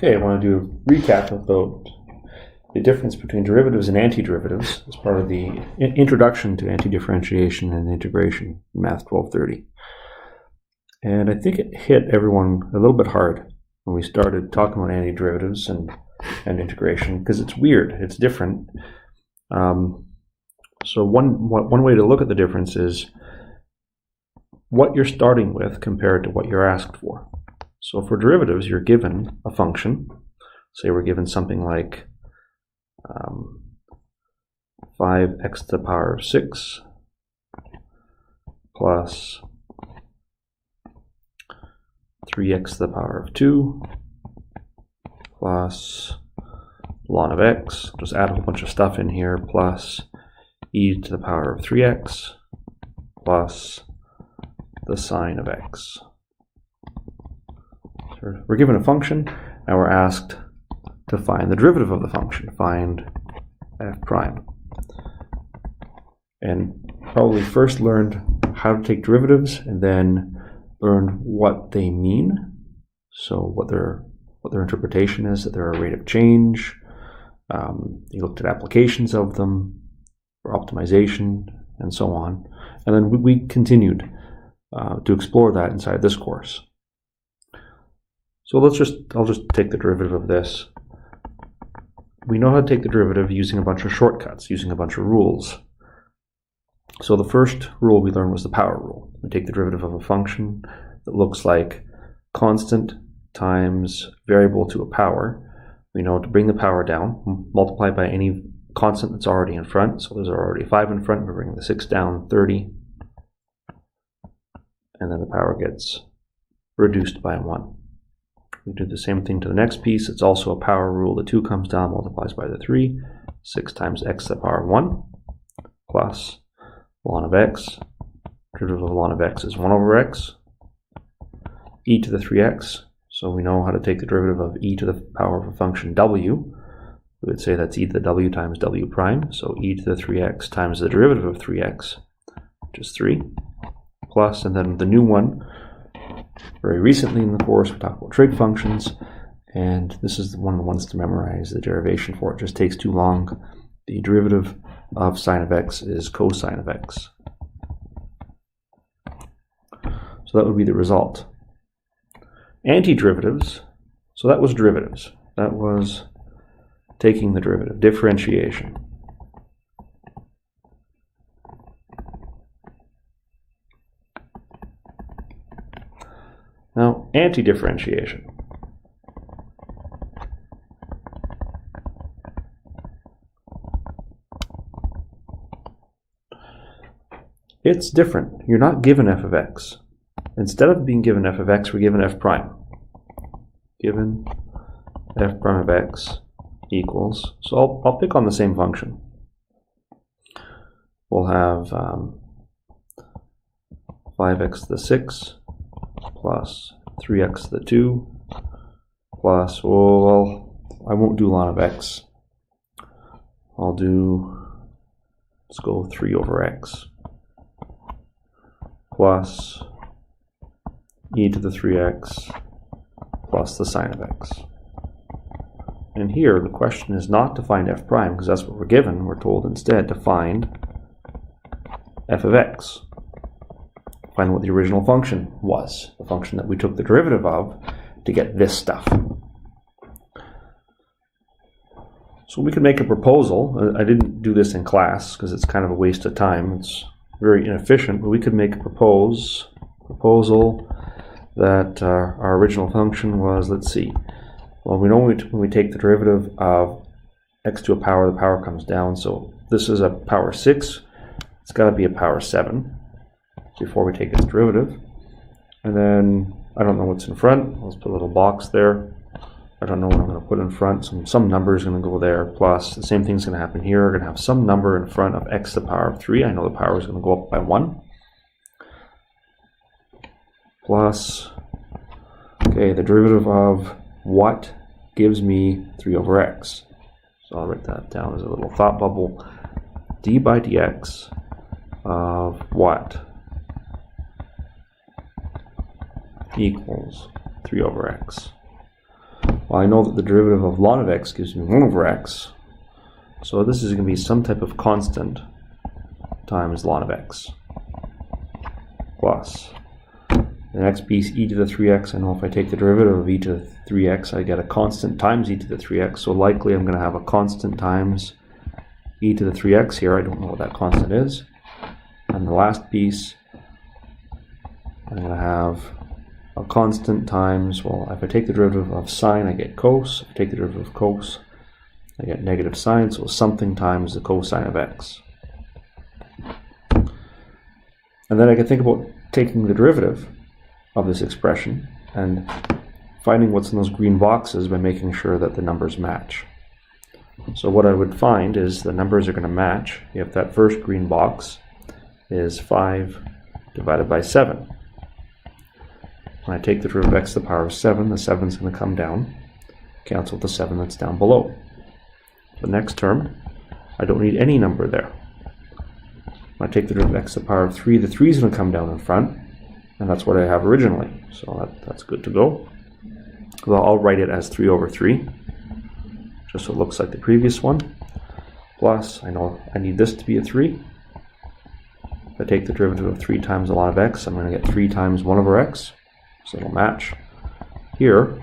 Okay, I want to do a recap about the difference between derivatives and antiderivatives as part of the introduction to antidifferentiation and integration in Math 1230. And I think it hit everyone a little bit hard when we started talking about antiderivatives and integration, because it's weird, it's different. So one way to look at the difference is what you're starting with compared to what you're asked for. So for derivatives, you're given a function. Say we're given something like 5x to the power of 6 plus 3x to the power of 2 plus ln of x, just add a whole bunch of stuff in here, plus e to the power of 3x plus the sine of x. So we're given a function, and we're asked to find the derivative of the function, find f prime. And probably first learned how to take derivatives, and then learned what they mean. So what their interpretation is, that they're a rate of change. You looked at applications of them for optimization and so on. And then we continued to explore that inside this course. So I'll just take the derivative of this. We know how to take the derivative using a bunch of shortcuts, using a bunch of rules. So the first rule we learned was the power rule. We take the derivative of a function that looks like constant times variable to a power. We know to bring the power down, multiply by any constant that's already in front. So there's already 5 in front, we bring the 6 down, 30. And then the power gets reduced by 1. We do the same thing to the next piece. It's also a power rule. The 2 comes down, multiplies by the 3. 6 times x to the power of 1 plus ln of x. Derivative of ln of x is 1 over x. E to the 3x. So we know how to take the derivative of e to the power of a function w. We would say that's e to the w times w prime. So e to the 3x times the derivative of 3x, which is 3, plus, and then the new one, very recently in the course, we talked about trig functions, and this is one of the ones to memorize. The derivation for it just takes too long. The derivative of sine of x is cosine of x. So that would be the result. Antiderivatives, so that was derivatives. That was taking the derivative, differentiation. Now, antidifferentiation. It's different. You're not given f of x. Instead of being given f of x, we're given f prime. Given f prime of x equals, so I'll pick on the same function. We'll have 5x to the 6 plus 3x to the 2 plus, well, I won't do ln of x. Let's go 3 over x plus e to the 3x plus the sine of x. And here the question is not to find f prime, because that's what we're given. We're told instead to find f of x. Find what the original function was, the function that we took the derivative of to get this stuff. So we could make a proposal. I didn't do this in class because it's kind of a waste of time. It's very inefficient, but we could make a proposal that our original function was, let's see, well, we know when we take the derivative of x to a power, the power comes down. So this is a power 6. It's got to be a power 7 before we take its derivative. And then I don't know what's in front. Let's put a little box there. I don't know what I'm going to put in front. Some number is going to go there, plus the same thing's going to happen here. We're going to have some number in front of x to the power of 3. I know the power is going to go up by 1. Plus, okay, the derivative of what gives me 3 over x. So I'll write that down as a little thought bubble. D by dx of what equals 3 over x. Well, I know that the derivative of ln of x gives me 1 over x. So this is going to be some type of constant times ln of x plus the next piece e to the 3x. I know if I take the derivative of e to the 3x, I get a constant times e to the 3x. So likely I'm going to have a constant times e to the 3x here. I don't know what that constant is. And the last piece, I'm going to have a constant times, well, if I take the derivative of sine, I get cos. If I take the derivative of cos, I get negative sine, so something times the cosine of x. And then I can think about taking the derivative of this expression and finding what's in those green boxes by making sure that the numbers match. So what I would find is the numbers are going to match if that first green box is 5 divided by 7. When I take the derivative of x to the power of 7, the 7 is going to come down, cancel the 7 that's down below. The next term, I don't need any number there. When I take the derivative of x to the power of 3, the 3 is going to come down in front, and that's what I have originally. So that's good to go. Well, I'll write it as 3 over 3, just so it looks like the previous one. Plus, I know I need this to be a 3. If I take the derivative of 3 times the ln of x, I'm going to get 3 times 1 over x. So it'll match. Here,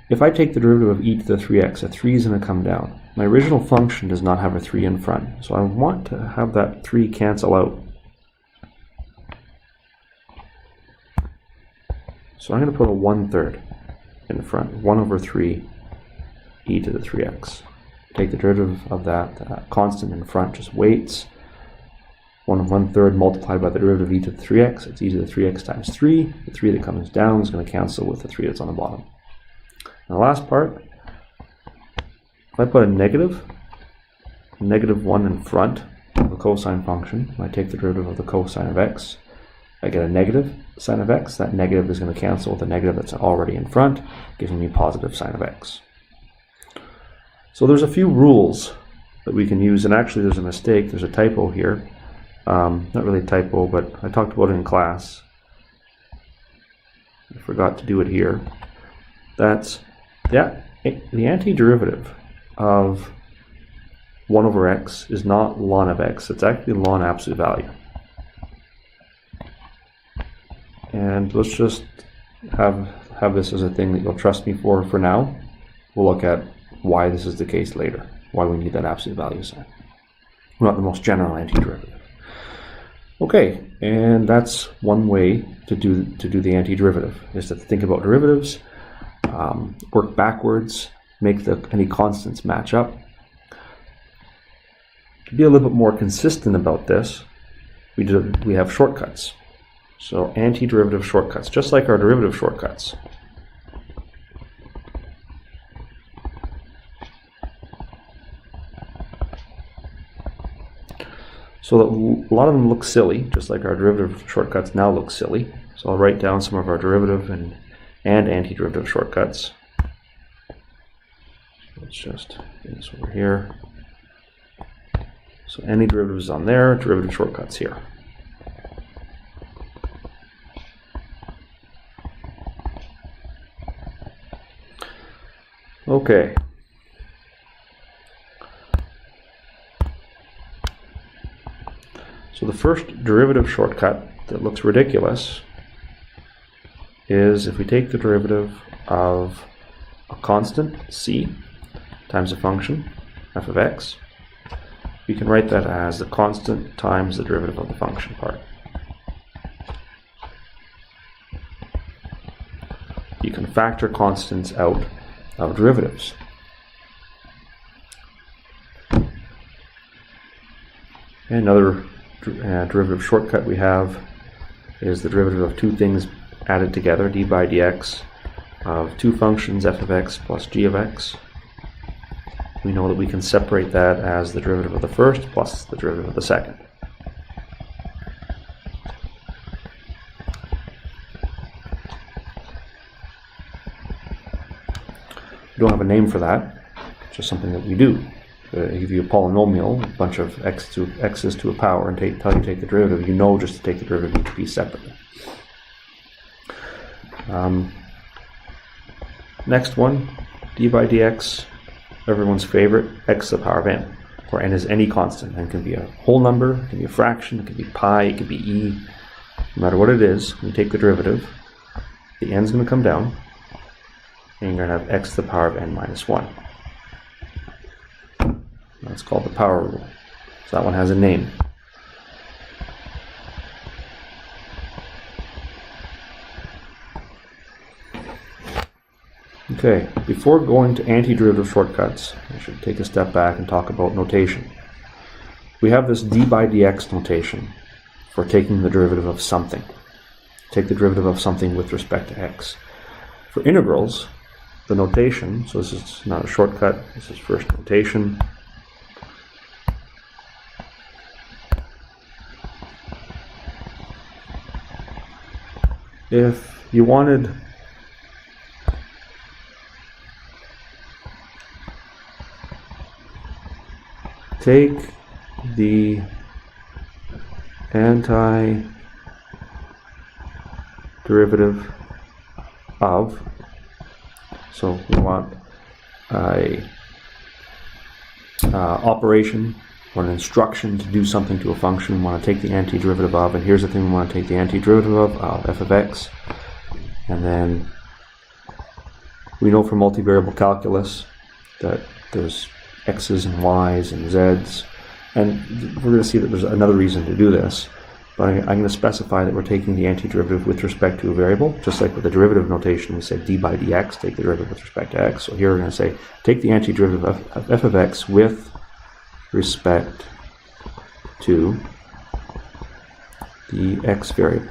if I take the derivative of e to the 3x, a 3 is going to come down. My original function does not have a 3 in front, so I want to have that 3 cancel out. So I'm going to put a 1/3 in front, 1 over 3 e to the 3x. Take the derivative of that constant in front, just weights. 1/3 multiplied by the derivative of e to the 3x, it's e to the 3x times 3. The 3 that comes down is going to cancel with the 3 that's on the bottom. And the last part, if I put a negative 1 in front of the cosine function, when I take the derivative of the cosine of x, I get a negative sine of x. That negative is going to cancel with the negative that's already in front, giving me positive sine of x. So there's a few rules that we can use, and actually there's a mistake, there's a typo here. Not really a typo, but I talked about it in class. I forgot to do it here. That's the antiderivative of 1 over x is not ln of x, it's actually ln absolute value. And let's just have this as a thing that you'll trust me for now. We'll look at why this is the case later, why we need that absolute value sign. Not the most general antiderivative. Okay, and that's one way to do the antiderivative, is to think about derivatives, work backwards, make any constants match up. To be a little bit more consistent about this, we have shortcuts. So antiderivative shortcuts, just like our derivative shortcuts. So a lot of them look silly, just like our derivative shortcuts now look silly. So I'll write down some of our derivative and antiderivative shortcuts. Let's just get this over here. So antiderivative is on there, derivative shortcuts here. Okay. So the first derivative shortcut that looks ridiculous is if we take the derivative of a constant, c, times a function, f of x, we can write that as the constant times the derivative of the function part. You can factor constants out of derivatives. And another derivative shortcut we have is the derivative of two things added together, d by dx, of two functions, f of x plus g of x. We know that we can separate that as the derivative of the first plus the derivative of the second. We don't have a name for that, it's just something that we do. If you have a polynomial, a bunch of x's to a power, and tell you to take the derivative, you know just to take the derivative of each piece separately. Next one, d by dx, everyone's favorite, x to the power of n, where n is any constant. N can be a whole number, it can be a fraction, it can be pi, it can be e. No matter what it is, when you take the derivative, the n's going to come down, and you're going to have x to the power of n minus 1. That's called the power rule. So that one has a name. Okay, before going to antiderivative shortcuts, I should take a step back and talk about notation. We have this d by dx notation for taking the derivative of something. Take the derivative of something with respect to x. For integrals, the notation, so this is not a shortcut, this is first notation. If you wanted take the antiderivative of, so we want a operation or an instruction to do something to a function. We want to take the antiderivative of, and here's the thing we want to take the antiderivative of f of x. And then we know from multivariable calculus that there's x's and y's and z's, and we're going to see that there's another reason to do this, but I'm going to specify that we're taking the antiderivative with respect to a variable, just like with the derivative notation we said d by dx, take the derivative with respect to x. So here we're going to say take the antiderivative of f of x with respect to the x variable.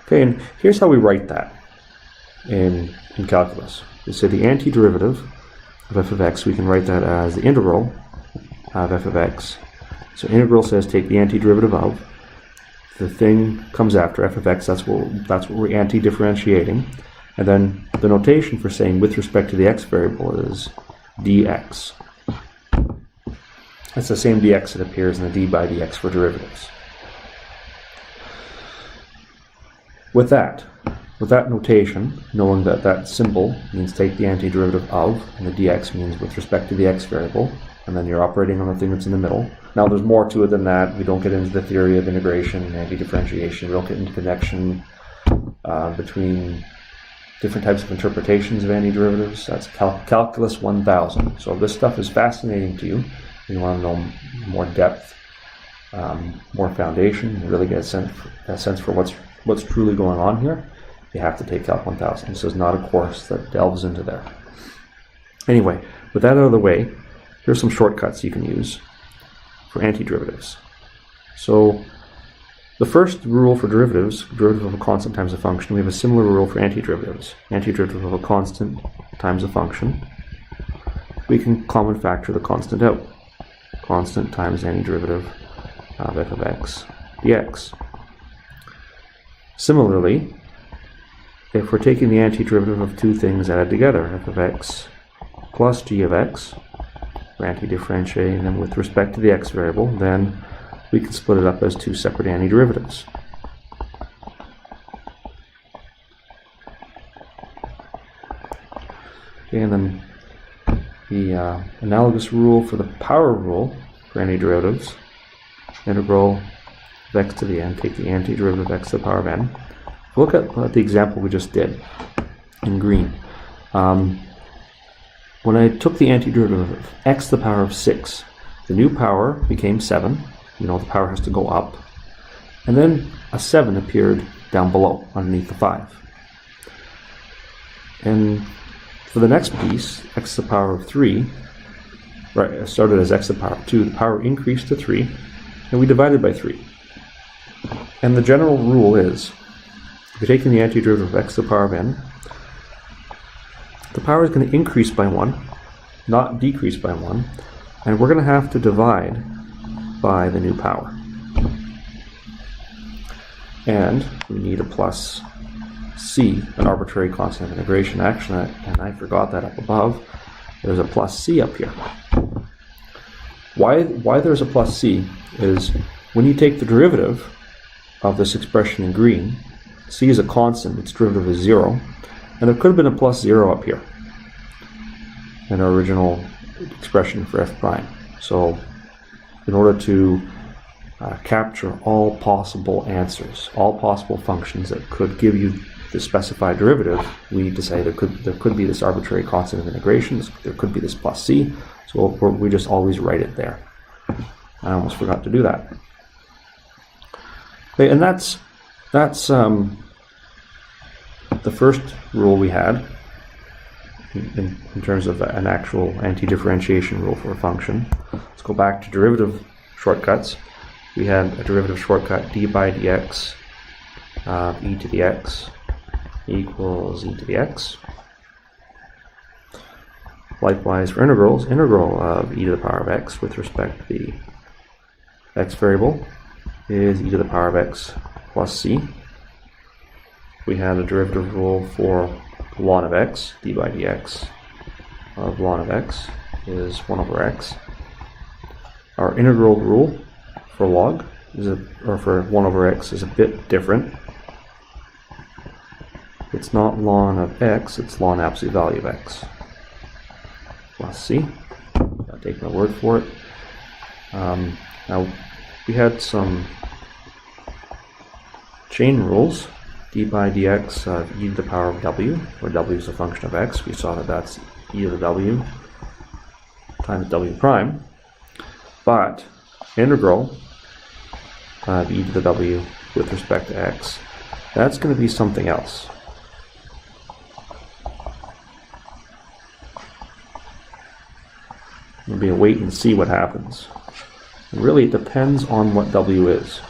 Okay, and here's how we write that in calculus. We say the antiderivative of f of x, we can write that as the integral of f of x. So integral says take the antiderivative of. The thing comes after f of x, that's what we're anti-differentiating. And then the notation for saying with respect to the x variable is dx. That's the same dx that appears in the d by dx for derivatives. With that notation, knowing that that symbol means take the antiderivative of, and the dx means with respect to the x variable, and then you're operating on the thing that's in the middle. Now there's more to it than that. We don't get into the theory of integration and anti-differentiation. We don't get into connection between different types of interpretations of antiderivatives. That's Calculus 1000. So if this stuff is fascinating to you, and you want to know more depth, more foundation, and really get a sense for what's truly going on here, you have to take Calc 1000. This is not a course that delves into there. Anyway, with that out of the way, here's some shortcuts you can use for antiderivatives. So the first rule for derivatives, derivative of a constant times a function, we have a similar rule for antiderivatives. Antiderivative of a constant times a function. We can common factor the constant out. Constant times antiderivative of f of x dx. Similarly, if we're taking the antiderivative of two things added together, f of x plus g of x, we're anti-differentiating them with respect to the x variable, then we can split it up as two separate antiderivatives. Okay, and then the analogous rule for the power rule for antiderivatives, integral of x to the n, take the antiderivative of x to the power of n. Look at the example we just did in green. When I took the antiderivative of x to the power of 6, the new power became 7. You know the power has to go up. And then a 7 appeared down below, underneath the 5. And for the next piece, x to the power of 3, right, it started as x to the power of 2, the power increased to 3, and we divided by 3. And the general rule is, if you're taking the antiderivative of x to the power of n, the power is going to increase by 1, not decrease by 1, and we're going to have to divide by the new power. And we need a plus c, an arbitrary constant of integration. Actually, and I forgot that up above, there's a plus c up here. Why there's a plus c is when you take the derivative of this expression in green, c is a constant, its derivative is 0, And there could have been a plus 0 up here in our original expression for f prime. So in order to capture all possible answers, all possible functions that could give you the specified derivative, we need to say there could be this arbitrary constant of integration, there could be this plus c, so we just always write it there. I almost forgot to do that. Okay, and that's the first rule we had in terms of an actual anti-differentiation rule for a function. Let's go back to derivative shortcuts. We had a derivative shortcut d by dx of e to the x equals e to the x. Likewise for integrals, integral of e to the power of x with respect to the x variable is e to the power of x plus c. We had a derivative rule for ln of x, d by dx of ln of x is 1 over x. Our integral rule for log for 1 over x is a bit different. It's not ln of x, it's ln absolute value of x plus c. I'll take my word for it. Now we had some chain rules. D by dx of e to the power of w, where w is a function of x. We saw that that's e to the w times w prime. But integral of e to the w with respect to x, that's going to be something else. It'll be a wait and see what happens. And really, it depends on what w is.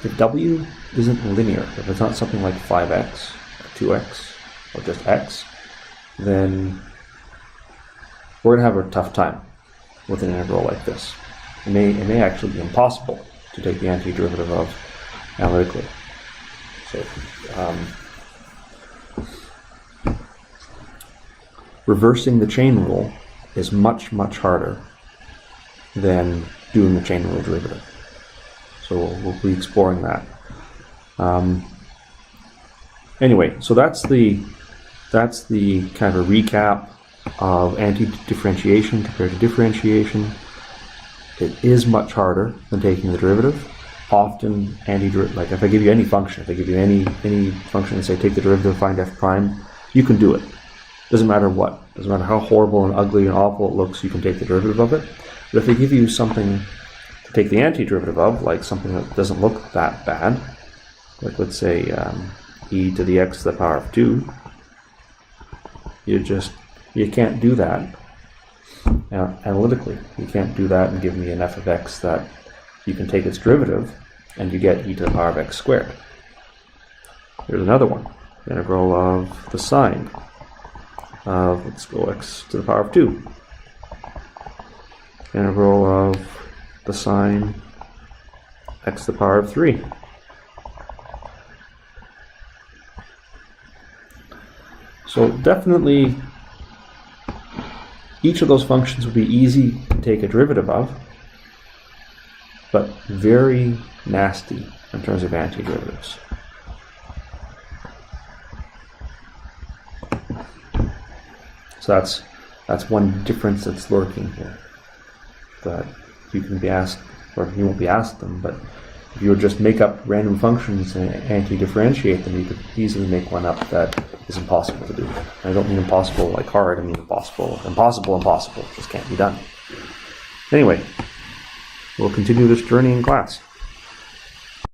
If w isn't linear, if it's not something like 5x, or 2x, or just x, then we're going to have a tough time with an integral like this. It may actually be impossible to take the antiderivative of analytically. So, reversing the chain rule is much, much harder than doing the chain rule derivative. So we'll be exploring that. Anyway, so that's the kind of a recap of anti-differentiation compared to differentiation. It is much harder than taking the derivative. Often like if I give you any function, if I give you any function and say take the derivative, find f prime, you can do it. Doesn't matter what. Doesn't matter how horrible and ugly and awful it looks, you can take the derivative of it. But if they give you something to take the antiderivative of, like something that doesn't look that bad, like let's say e to the x to the power of 2, you can't do that analytically. You can't do that and give me an f of x that you can take its derivative and you get e to the power of x squared. Here's another one. Integral of the sine of, let's go x to the power of 2. Integral of the sine x to the power of 3. So definitely each of those functions would be easy to take a derivative of, but very nasty in terms of antiderivatives. So that's one difference that's lurking here, that you can be asked, or you won't be asked them, but if you would just make up random functions and anti-differentiate them, you could easily make one up that is impossible to do. And I don't mean impossible like hard, I mean impossible. It just can't be done. Anyway, we'll continue this journey in class.